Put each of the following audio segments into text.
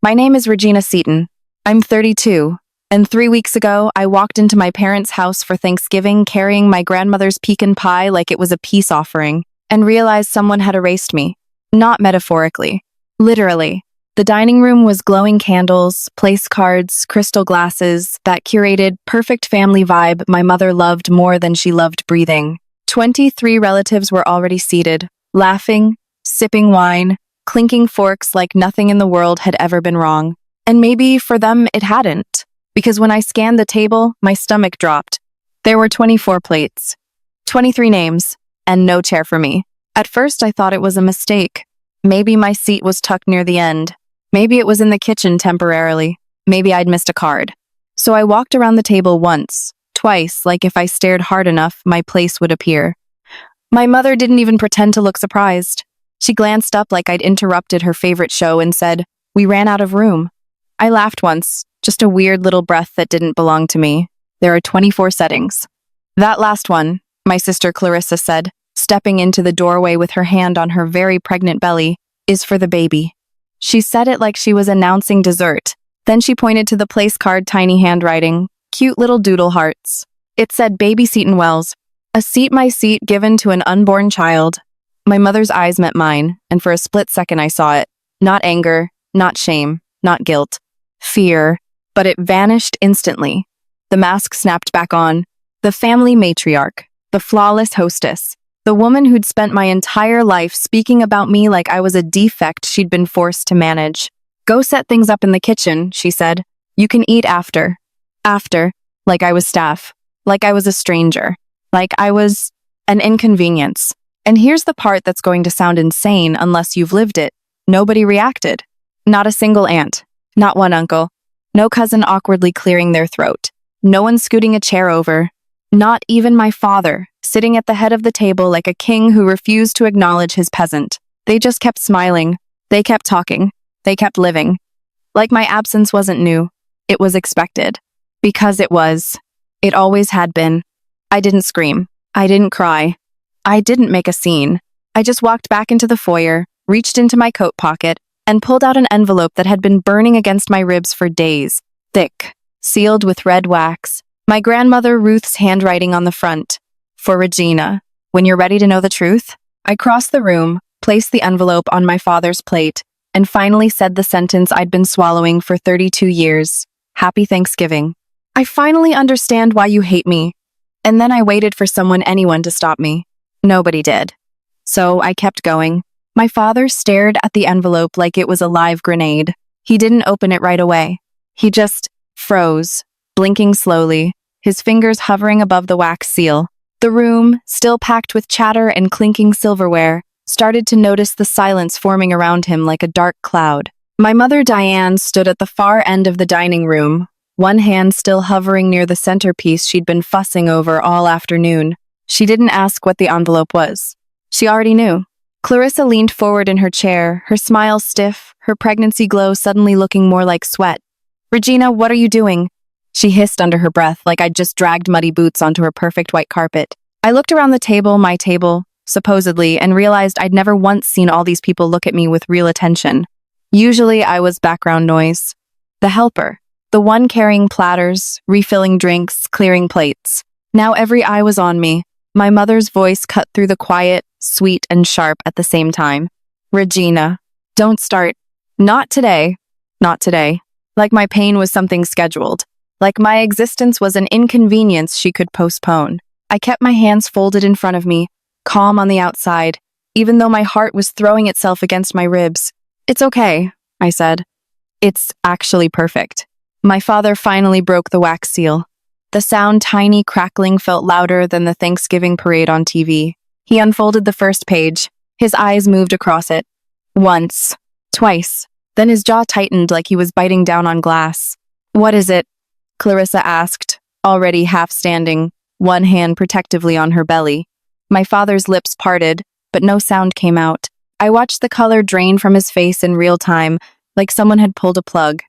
My name is Regina Seaton. I'm 32, and 3 weeks ago, I walked into my parents' house for Thanksgiving carrying my grandmother's pecan pie like it was a peace offering, and realized someone had erased me. Not metaphorically. Literally. The dining room was glowing candles, place cards, crystal glasses, that curated, perfect family vibe my mother loved more than she loved breathing. 23 relatives were already seated, laughing, sipping wine, clinking forks like nothing in the world had ever been wrong. And maybe for them it hadn't, because when I scanned the table, my stomach dropped. There were 24 plates, 23 names, and no chair for me. At first I thought it was a mistake. Maybe my seat was tucked near the end. Maybe it was in the kitchen temporarily. Maybe I'd missed a card. So I walked around the table once, twice, like if I stared hard enough, my place would appear. My mother didn't even pretend to look surprised. She glanced up like I'd interrupted her favorite show and said, "We ran out of room." I laughed once, just a weird little breath that didn't belong to me. There are 24 settings. That last one, my sister Clarissa said, stepping into the doorway with her hand on her very pregnant belly, is for the baby. She said it like she was announcing dessert. Then she pointed to the place card, tiny handwriting, cute little doodle hearts. It said Baby Seaton Wells, a seat my seat given to an unborn child. My mother's eyes met mine, and for a split second I saw it. Not anger, not shame, not guilt. Fear. But it vanished instantly. The mask snapped back on. The family matriarch. The flawless hostess. The woman who'd spent my entire life speaking about me like I was a defect she'd been forced to manage. "Go set things up in the kitchen," she said. "You can eat after." After. Like I was staff. Like I was a stranger. Like I was an inconvenience. And here's the part that's going to sound insane unless you've lived it. Nobody reacted. Not a single aunt. Not one uncle. No cousin awkwardly clearing their throat. No one scooting a chair over. Not even my father, sitting at the head of the table like a king who refused to acknowledge his peasant. They just kept smiling. They kept talking. They kept living. Like my absence wasn't new. It was expected. Because it was. It always had been. I didn't scream. I didn't cry. I didn't make a scene. I just walked back into the foyer, reached into my coat pocket, and pulled out an envelope that had been burning against my ribs for days, thick, sealed with red wax. My grandmother Ruth's handwriting on the front. For Regina. When you're ready to know the truth? I crossed the room, placed the envelope on my father's plate, and finally said the sentence I'd been swallowing for 32 years. Happy Thanksgiving. I finally understand why you hate me. And then I waited for anyone to stop me. Nobody did. So I kept going. My father stared at the envelope like it was a live grenade. He didn't open it right away. He just froze, blinking slowly, his fingers hovering above the wax seal. The room, still packed with chatter and clinking silverware, started to notice the silence forming around him like a dark cloud. My mother Diane stood at the far end of the dining room, one hand still hovering near the centerpiece she'd been fussing over all afternoon. She didn't ask what the envelope was. She already knew. Clarissa leaned forward in her chair, her smile stiff, her pregnancy glow suddenly looking more like sweat. "Regina, what are you doing?" She hissed under her breath like I'd just dragged muddy boots onto her perfect white carpet. I looked around the table, my table, supposedly, and realized I'd never once seen all these people look at me with real attention. Usually I was background noise. The helper. The one carrying platters, refilling drinks, clearing plates. Now every eye was on me. My mother's voice cut through the quiet, sweet, and sharp at the same time. "Regina, don't start. Not today. Not today." Like my pain was something scheduled. Like my existence was an inconvenience she could postpone. I kept my hands folded in front of me, calm on the outside, even though my heart was throwing itself against my ribs. "It's okay," I said. "It's actually perfect." My father finally broke the wax seal. The sound, tiny crackling, felt louder than the Thanksgiving parade on TV. He unfolded the first page. His eyes moved across it. Once. Twice. Then his jaw tightened like he was biting down on glass. "What is it?" Clarissa asked, already half standing, one hand protectively on her belly. My father's lips parted, but no sound came out. I watched the color drain from his face in real time, like someone had pulled a plug.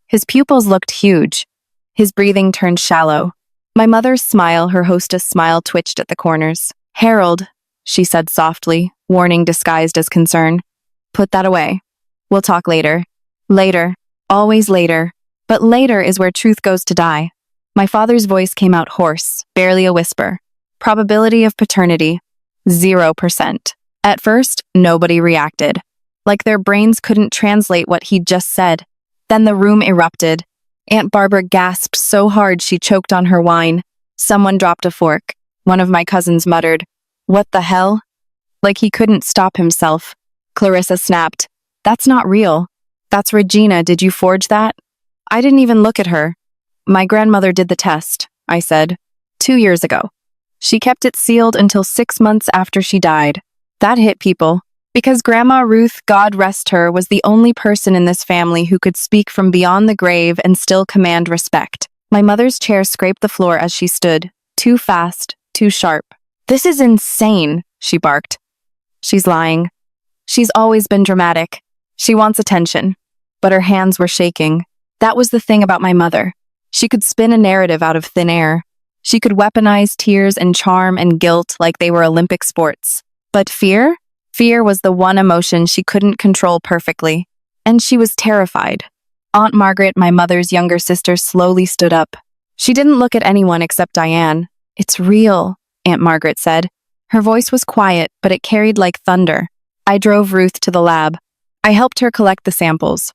His pupils looked huge. His breathing turned shallow. My mother's smile, her hostess smile, twitched at the corners. "Harold," she said softly, warning disguised as concern. "Put that away. We'll talk later." Later. Always later. But later is where truth goes to die. My father's voice came out hoarse, barely a whisper. Probability of paternity, 0%. At first, nobody reacted. Like their brains couldn't translate what he'd just said. Then the room erupted. Aunt Barbara gasped so hard she choked on her wine. Someone dropped a fork. One of my cousins muttered, "What the hell?" Like he couldn't stop himself. Clarissa snapped, "That's not real. That's Regina. Did you forge that?" I didn't even look at her. "My grandmother did the test," I said, 2 years ago. She kept it sealed until 6 months after she died. That hit people. Because Grandma Ruth, God rest her, was the only person in this family who could speak from beyond the grave and still command respect. My mother's chair scraped the floor as she stood, too fast, too sharp. "This is insane," she barked. "She's lying. She's always been dramatic. She wants attention." But her hands were shaking. That was the thing about my mother. She could spin a narrative out of thin air. She could weaponize tears and charm and guilt like they were Olympic sports. But fear? Fear was the one emotion she couldn't control perfectly. And she was terrified. Aunt Margaret, my mother's younger sister, slowly stood up. She didn't look at anyone except Diane. "It's real," Aunt Margaret said. Her voice was quiet, but it carried like thunder. I drove Ruth to the lab. I helped her collect the samples.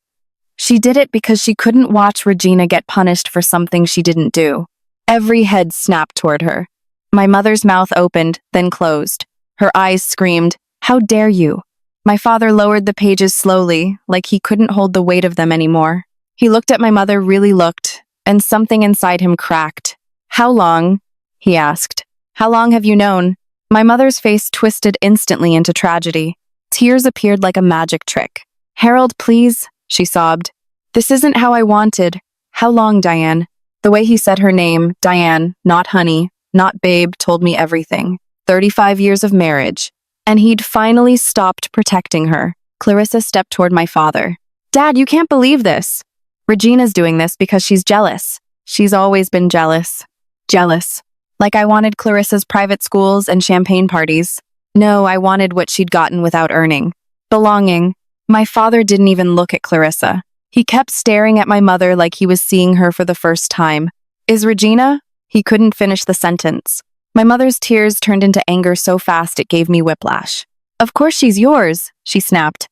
She did it because she couldn't watch Regina get punished for something she didn't do. Every head snapped toward her. My mother's mouth opened, then closed. Her eyes screamed, "How dare you?" My father lowered the pages slowly, like he couldn't hold the weight of them anymore. He looked at my mother, really looked, and something inside him cracked. "How long?" he asked. "How long have you known?" My mother's face twisted instantly into tragedy. Tears appeared like a magic trick. "Harold, please," she sobbed. "This isn't how I wanted." "How long, Diane?" The way he said her name, Diane, not honey, not babe, told me everything. 35 years of marriage. And he'd finally stopped protecting her. Clarissa stepped toward my father. "Dad, you can't believe this. Regina's doing this because she's jealous. She's always been jealous. Jealous. Like I wanted Clarissa's private schools and champagne parties. No, I wanted what she'd gotten without earning. Belonging. My father didn't even look at Clarissa. He kept staring at my mother like he was seeing her for the first time. "Is Regina?" He couldn't finish the sentence. My mother's tears turned into anger so fast it gave me whiplash. "Of course she's yours," she snapped.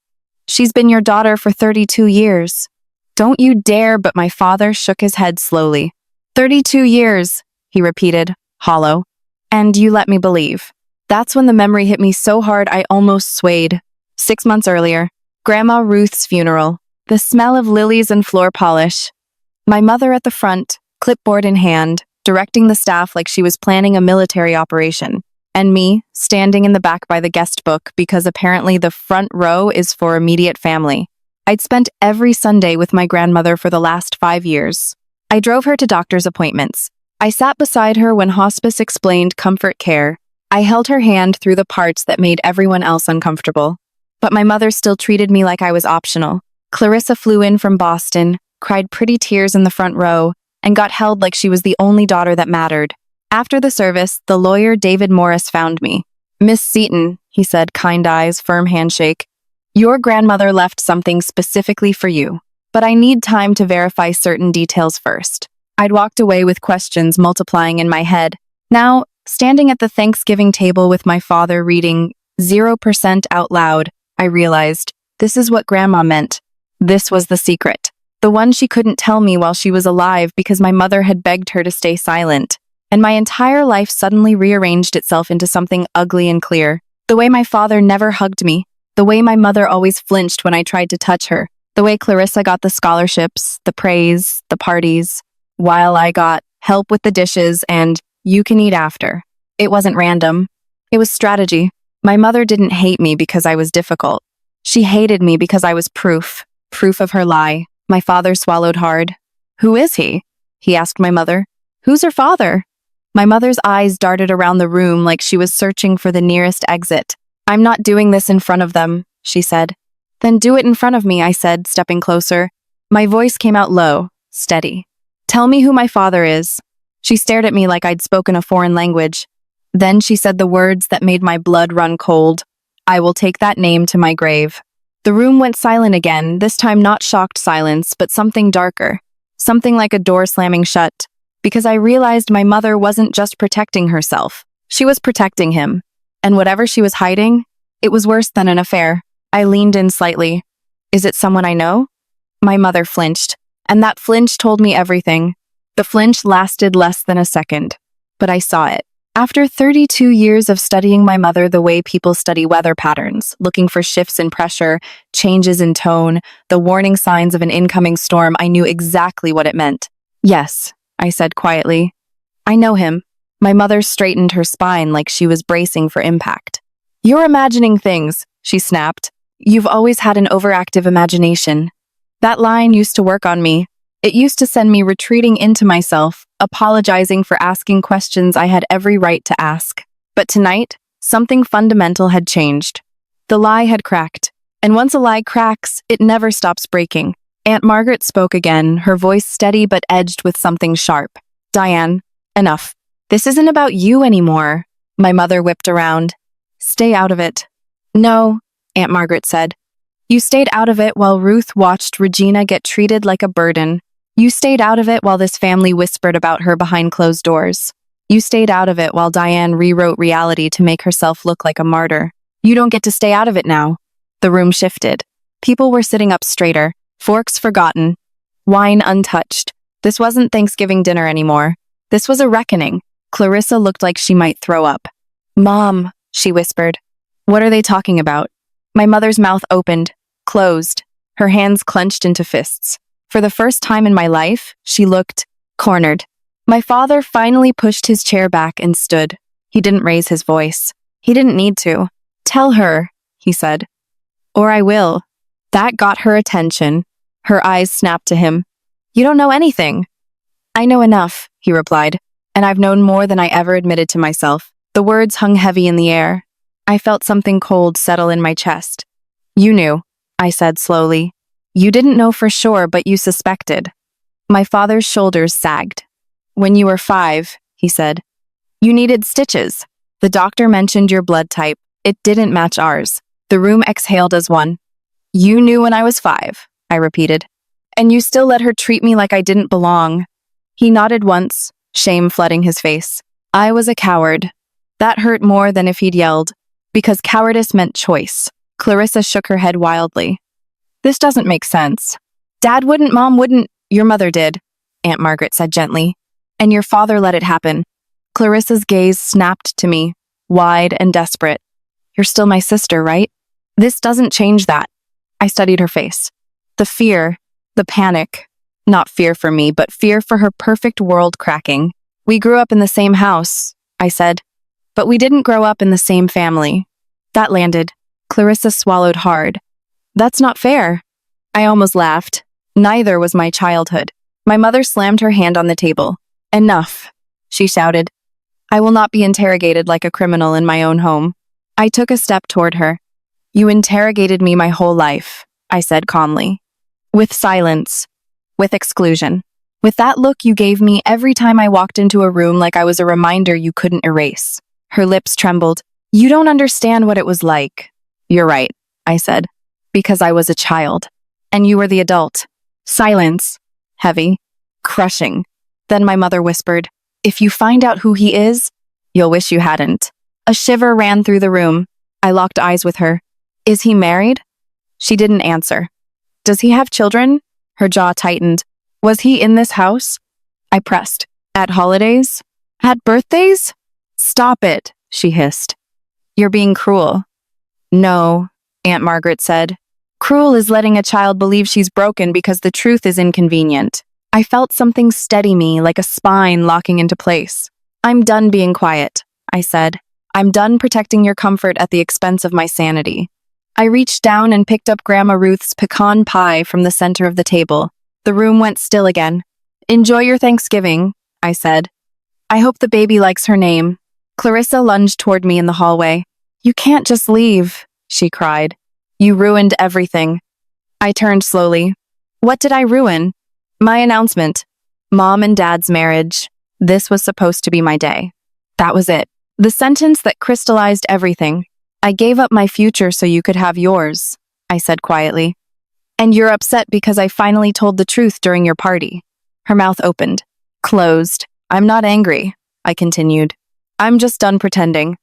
"She's been your daughter for 32 years. "Don't you dare," but my father shook his head slowly. 32 years, he repeated, hollow. "And you let me believe." That's when the memory hit me so hard I almost swayed. 6 months earlier, Grandma Ruth's funeral. The smell of lilies and floor polish. My mother at the front, clipboard in hand, directing the staff like she was planning a military operation. And me, standing in the back by the guest book because apparently the front row is for immediate family. I'd spent every Sunday with my grandmother for the last 5 years. I drove her to doctor's appointments. I sat beside her when hospice explained comfort care. I held her hand through the parts that made everyone else uncomfortable. But my mother still treated me like I was optional. Clarissa flew in from Boston, cried pretty tears in the front row, and got held like she was the only daughter that mattered. After the service, the lawyer David Morris found me. "Miss Seaton," he said, kind eyes, firm handshake. "Your grandmother left something specifically for you, but I need time to verify certain details first." I'd walked away with questions multiplying in my head. Now, standing at the Thanksgiving table with my father reading 0% out loud, I realized this is what Grandma meant. This was the secret. The one she couldn't tell me while she was alive because my mother had begged her to stay silent. And my entire life suddenly rearranged itself into something ugly and clear. The way my father never hugged me. The way my mother always flinched when I tried to touch her. The way Clarissa got the scholarships, the praise, the parties, while I got help with the dishes and you can eat after. It wasn't random. It was strategy. My mother didn't hate me because I was difficult. She hated me because I was proof of her lie. My father swallowed hard. "Who is he?" he asked my mother. "Who's her father?" My mother's eyes darted around the room like she was searching for the nearest exit. "I'm not doing this in front of them," she said. "Then do it in front of me," I said, stepping closer. My voice came out low, steady. "Tell me who my father is." She stared at me like I'd spoken a foreign language. Then she said the words that made my blood run cold. "I will take that name to my grave." The room went silent again, this time not shocked silence, but something darker. Something like a door slamming shut. Because I realized my mother wasn't just protecting herself. She was protecting him. And whatever she was hiding, it was worse than an affair. I leaned in slightly. Is it someone I know? My mother flinched. And that flinch told me everything. The flinch lasted less than a second. But I saw it. After 32 years of studying my mother the way people study weather patterns, looking for shifts in pressure, changes in tone, the warning signs of an incoming storm, I knew exactly what it meant. Yes, I said quietly. I know him. My mother straightened her spine like she was bracing for impact. You're imagining things, she snapped. You've always had an overactive imagination. That line used to work on me. It used to send me retreating into myself, apologizing for asking questions I had every right to ask. But tonight, something fundamental had changed. The lie had cracked. And once a lie cracks, it never stops breaking. Aunt Margaret spoke again, her voice steady but edged with something sharp. Diane, enough. This isn't about you anymore. My mother whipped around. Stay out of it. No, Aunt Margaret said. You stayed out of it while Ruth watched Regina get treated like a burden. You stayed out of it while this family whispered about her behind closed doors. You stayed out of it while Diane rewrote reality to make herself look like a martyr. You don't get to stay out of it now. The room shifted. People were sitting up straighter, forks forgotten, wine untouched. This wasn't Thanksgiving dinner anymore. This was a reckoning. Clarissa looked like she might throw up. Mom, she whispered. What are they talking about? My mother's mouth opened, closed, her hands clenched into fists. For the first time in my life, she looked cornered. My father finally pushed his chair back and stood. He didn't raise his voice. He didn't need to. Tell her, he said. Or I will. That got her attention. Her eyes snapped to him. You don't know anything. I know enough, he replied, and I've known more than I ever admitted to myself. The words hung heavy in the air. I felt something cold settle in my chest. You knew, I said slowly. You didn't know for sure, but you suspected. My father's shoulders sagged. When you were 5, he said. You needed stitches. The doctor mentioned your blood type. It didn't match ours. The room exhaled as one. You knew when I was 5, I repeated. And you still let her treat me like I didn't belong. He nodded once, shame flooding his face. I was a coward. That hurt more than if he'd yelled, because cowardice meant choice. Clarissa shook her head wildly. This doesn't make sense. Dad wouldn't, Mom wouldn't, your mother did, Aunt Margaret said gently. And your father let it happen. Clarissa's gaze snapped to me, wide and desperate. You're still my sister, right? This doesn't change that. I studied her face. The fear, the panic. Not fear for me, but fear for her perfect world cracking. We grew up in the same house, I said. But we didn't grow up in the same family. That landed. Clarissa swallowed hard. That's not fair. I almost laughed. Neither was my childhood. My mother slammed her hand on the table. Enough, she shouted. I will not be interrogated like a criminal in my own home. I took a step toward her. You interrogated me my whole life, I said calmly. With silence. With exclusion. With that look you gave me every time I walked into a room like I was a reminder you couldn't erase. Her lips trembled. You don't understand what it was like. You're right, I said. Because I was a child. And you were the adult. Silence. Heavy. Crushing. Then my mother whispered, if you find out who he is, you'll wish you hadn't. A shiver ran through the room. I locked eyes with her. Is he married? She didn't answer. Does he have children? Her jaw tightened. Was he in this house? I pressed. At holidays? At birthdays? Stop it, she hissed. You're being cruel. No, Aunt Margaret said. Cruel is letting a child believe she's broken because the truth is inconvenient. I felt something steady me like a spine locking into place. I'm done being quiet, I said. I'm done protecting your comfort at the expense of my sanity. I reached down and picked up Grandma Ruth's pecan pie from the center of the table. The room went still again. Enjoy your Thanksgiving, I said. I hope the baby likes her name. Clarissa lunged toward me in the hallway. You can't just leave, she cried. You ruined everything. I turned slowly. What did I ruin? My announcement. Mom and Dad's marriage. This was supposed to be my day. That was it. The sentence that crystallized everything. I gave up my future so you could have yours. I said quietly. And you're upset because I finally told the truth during your party. Her mouth opened. Closed. I'm not angry, I continued. I'm just done pretending.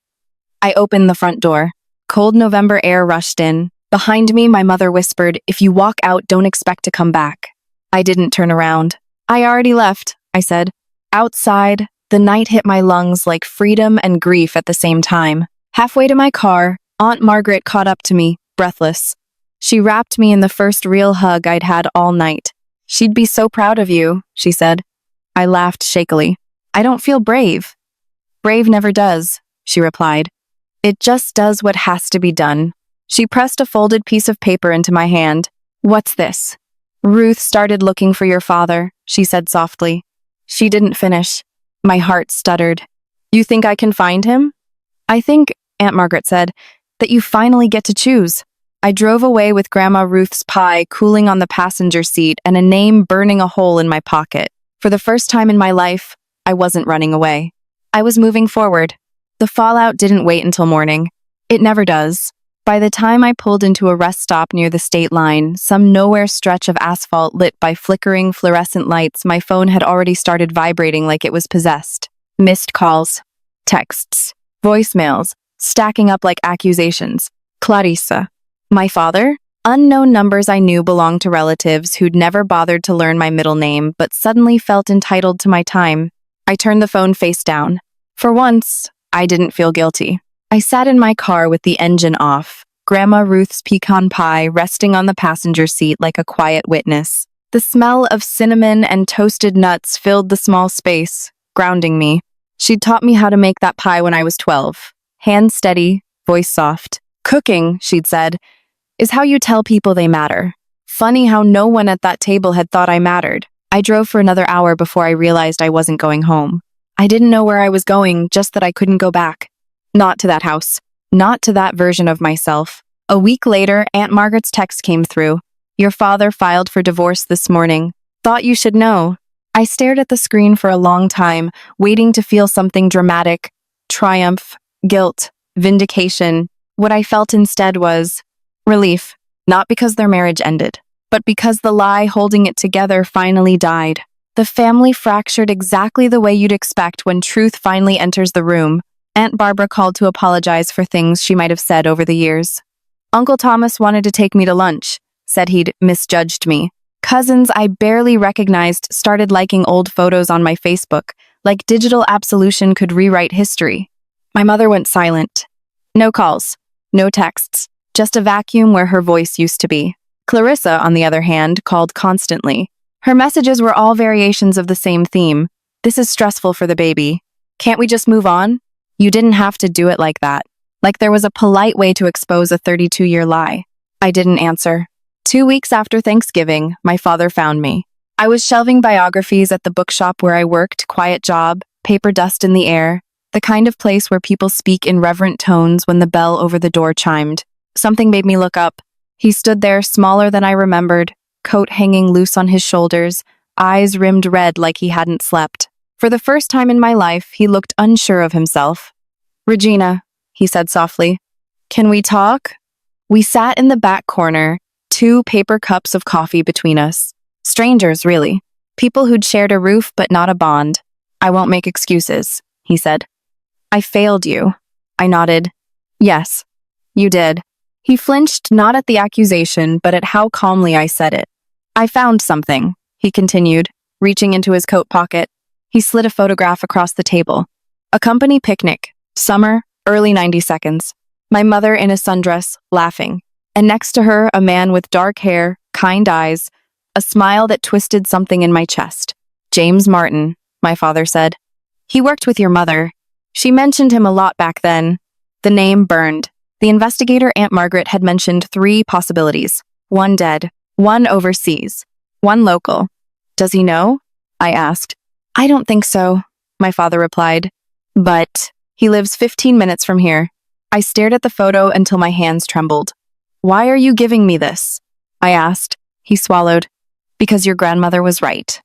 I opened the front door. Cold November air rushed in. Behind me, my mother whispered, if you walk out, don't expect to come back. I didn't turn around. I already left, I said. Outside, the night hit my lungs like freedom and grief at the same time. Halfway to my car, Aunt Margaret caught up to me, breathless. She wrapped me in the first real hug I'd had all night. She'd be so proud of you, she said. I laughed shakily. I don't feel brave. Brave never does, she replied. It just does what has to be done. She pressed a folded piece of paper into my hand. What's this? Ruth started looking for your father, she said softly. She didn't finish. My heart stuttered. You think I can find him? I think, Aunt Margaret said, that you finally get to choose. I drove away with Grandma Ruth's pie cooling on the passenger seat and a name burning a hole in my pocket. For the first time in my life, I wasn't running away. I was moving forward. The fallout didn't wait until morning. It never does. By the time I pulled into a rest stop near the state line, some nowhere stretch of asphalt lit by flickering fluorescent lights, my phone had already started vibrating like it was possessed. Missed calls, texts, voicemails, stacking up like accusations. Clarissa. My father? Unknown numbers I knew belonged to relatives who'd never bothered to learn my middle name, but suddenly felt entitled to my time. I turned the phone face down. For once, I didn't feel guilty. I sat in my car with the engine off, Grandma Ruth's pecan pie resting on the passenger seat like a quiet witness. The smell of cinnamon and toasted nuts filled the small space, grounding me. She'd taught me how to make that pie when I was 12. Hand steady, voice soft. Cooking, she'd said, is how you tell people they matter. Funny how no one at that table had thought I mattered. I drove for another hour before I realized I wasn't going home. I didn't know where I was going, just that I couldn't go back. Not to that house. Not to that version of myself. A week later, Aunt Margaret's text came through. Your father filed for divorce this morning. Thought you should know. I stared at the screen for a long time, waiting to feel something dramatic. Triumph, guilt, vindication. What I felt instead was relief. Not because their marriage ended, but because the lie holding it together finally died. The family fractured exactly the way you'd expect when truth finally enters the room. Aunt Barbara called to apologize for things she might have said over the years. Uncle Thomas wanted to take me to lunch, said he'd misjudged me. Cousins I barely recognized started liking old photos on my Facebook, like digital absolution could rewrite history. My mother went silent. No calls, no texts, just a vacuum where her voice used to be. Clarissa, on the other hand, called constantly. Her messages were all variations of the same theme. This is stressful for the baby. Can't we just move on? You didn't have to do it like that. Like there was a polite way to expose a 32-year lie. I didn't answer. 2 weeks after Thanksgiving, my father found me. I was shelving biographies at the bookshop where I worked, quiet job, paper dust in the air, the kind of place where people speak in reverent tones when the bell over the door chimed. Something made me look up. He stood there, smaller than I remembered, coat hanging loose on his shoulders, eyes rimmed red like he hadn't slept. For the first time in my life, he looked unsure of himself. Regina, he said softly, can we talk? We sat in the back corner, 2 paper cups of coffee between us. Strangers, really. People who'd shared a roof but not a bond. I won't make excuses, he said. I failed you. I nodded. Yes, you did. He flinched not at the accusation, but at how calmly I said it. I found something, he continued, reaching into his coat pocket. He slid a photograph across the table. A company picnic, summer, early 90 seconds. My mother in a sundress, laughing. And next to her, a man with dark hair, kind eyes, a smile that twisted something in my chest. James Martin, my father said. He worked with your mother. She mentioned him a lot back then. The name burned. The investigator, Aunt Margaret, had mentioned 3 possibilities. 1 dead, 1 overseas, 1 local. Does he know? I asked. I don't think so, my father replied. But he lives 15 minutes from here. I stared at the photo until my hands trembled. Why are you giving me this? I asked. He swallowed. Because your grandmother was right.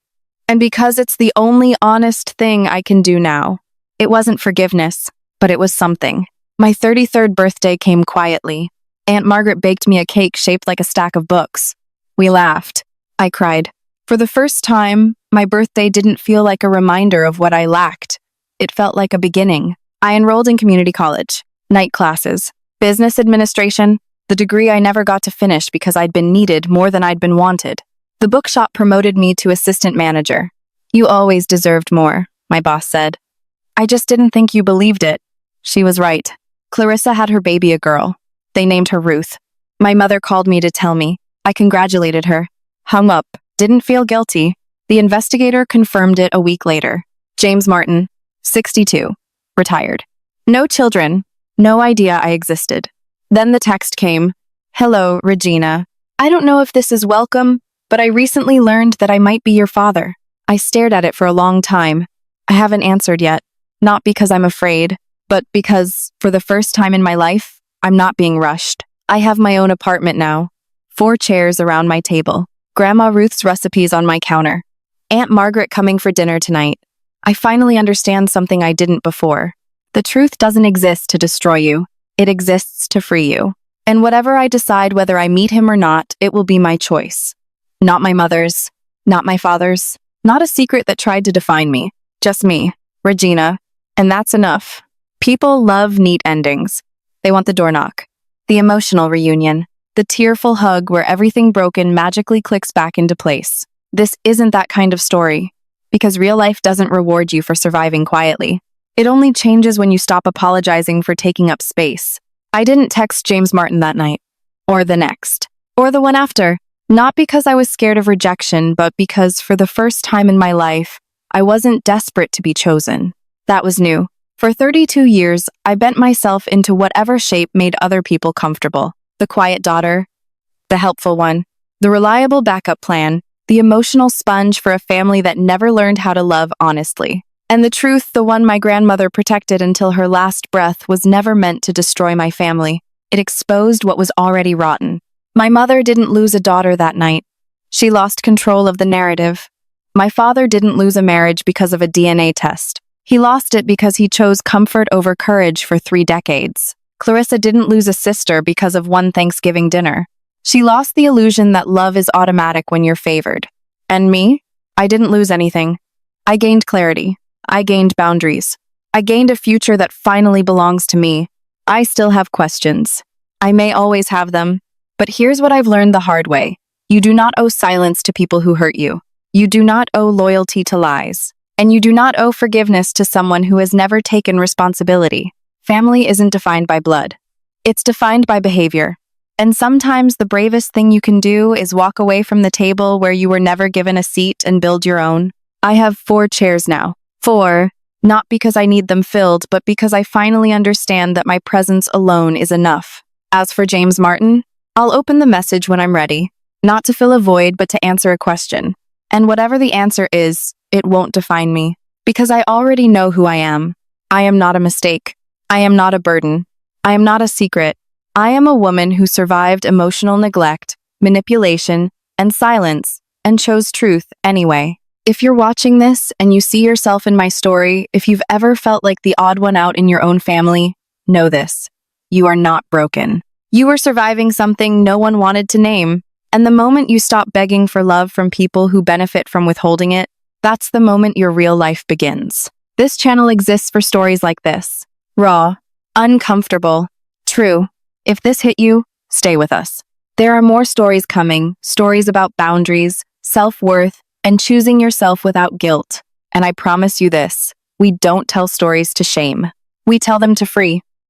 And because it's the only honest thing I can do now. It wasn't forgiveness, but it was something. My 33rd birthday came quietly. Aunt Margaret baked me a cake shaped like a stack of books. We laughed. I cried. For the first time, my birthday didn't feel like a reminder of what I lacked. It felt like a beginning. I enrolled in community college, night classes, business administration, the degree I never got to finish because I'd been needed more than I'd been wanted. The bookshop promoted me to assistant manager. You always deserved more, my boss said. I just didn't think you believed it. She was right. Clarissa had her baby a girl. They named her Ruth. My mother called me to tell me. I congratulated her. Hung up. Didn't feel guilty. The investigator confirmed it a week later. James Martin, 62. Retired. No children. No idea I existed. Then the text came. Hello, Regina. I don't know if this is welcome, but I recently learned that I might be your father. I stared at it for a long time. I haven't answered yet. Not because I'm afraid, but because, for the first time in my life, I'm not being rushed. I have my own apartment now. 4 chairs around my table. Grandma Ruth's recipes on my counter. Aunt Margaret coming for dinner tonight. I finally understand something I didn't before. The truth doesn't exist to destroy you. It exists to free you. And whatever I decide whether I meet him or not, it will be my choice. Not my mother's. Not my father's. Not a secret that tried to define me. Just me, Regina. And that's enough. People love neat endings. They want the door knock, the emotional reunion, the tearful hug where everything broken magically clicks back into place. This isn't that kind of story, because real life doesn't reward you for surviving quietly. It only changes when you stop apologizing for taking up space. I didn't text James Martin that night, or the next, or the one after, not because I was scared of rejection, but because for the first time in my life, I wasn't desperate to be chosen. That was new. For 32 years, I bent myself into whatever shape made other people comfortable. The quiet daughter, the helpful one, the reliable backup plan, the emotional sponge for a family that never learned how to love honestly. And the truth, the one my grandmother protected until her last breath, was never meant to destroy my family. It exposed what was already rotten. My mother didn't lose a daughter that night. She lost control of the narrative. My father didn't lose a marriage because of a DNA test. He lost it because he chose comfort over courage for 3 decades. Clarissa didn't lose a sister because of one Thanksgiving dinner. She lost the illusion that love is automatic when you're favored. And me? I didn't lose anything. I gained clarity. I gained boundaries. I gained a future that finally belongs to me. I still have questions. I may always have them. But here's what I've learned the hard way. You do not owe silence to people who hurt you. You do not owe loyalty to lies. And you do not owe forgiveness to someone who has never taken responsibility. Family isn't defined by blood. It's defined by behavior. And sometimes the bravest thing you can do is walk away from the table where you were never given a seat and build your own. I have 4 chairs now. 4, not because I need them filled, but because I finally understand that my presence alone is enough. As for James Martin, I'll open the message when I'm ready, not to fill a void, but to answer a question. And whatever the answer is, it won't define me, because I already know who I am. I am not a mistake. I am not a burden. I am not a secret. I am a woman who survived emotional neglect, manipulation, and silence, and chose truth anyway. If you're watching this and you see yourself in my story, if you've ever felt like the odd one out in your own family, know this. You are not broken. You are surviving something no one wanted to name. And the moment you stop begging for love from people who benefit from withholding it, that's the moment your real life begins. This channel exists for stories like this. Raw, uncomfortable, true. If this hit you, stay with us. There are more stories coming, stories about boundaries, self-worth, and choosing yourself without guilt. And I promise you this, we don't tell stories to shame. We tell them to free.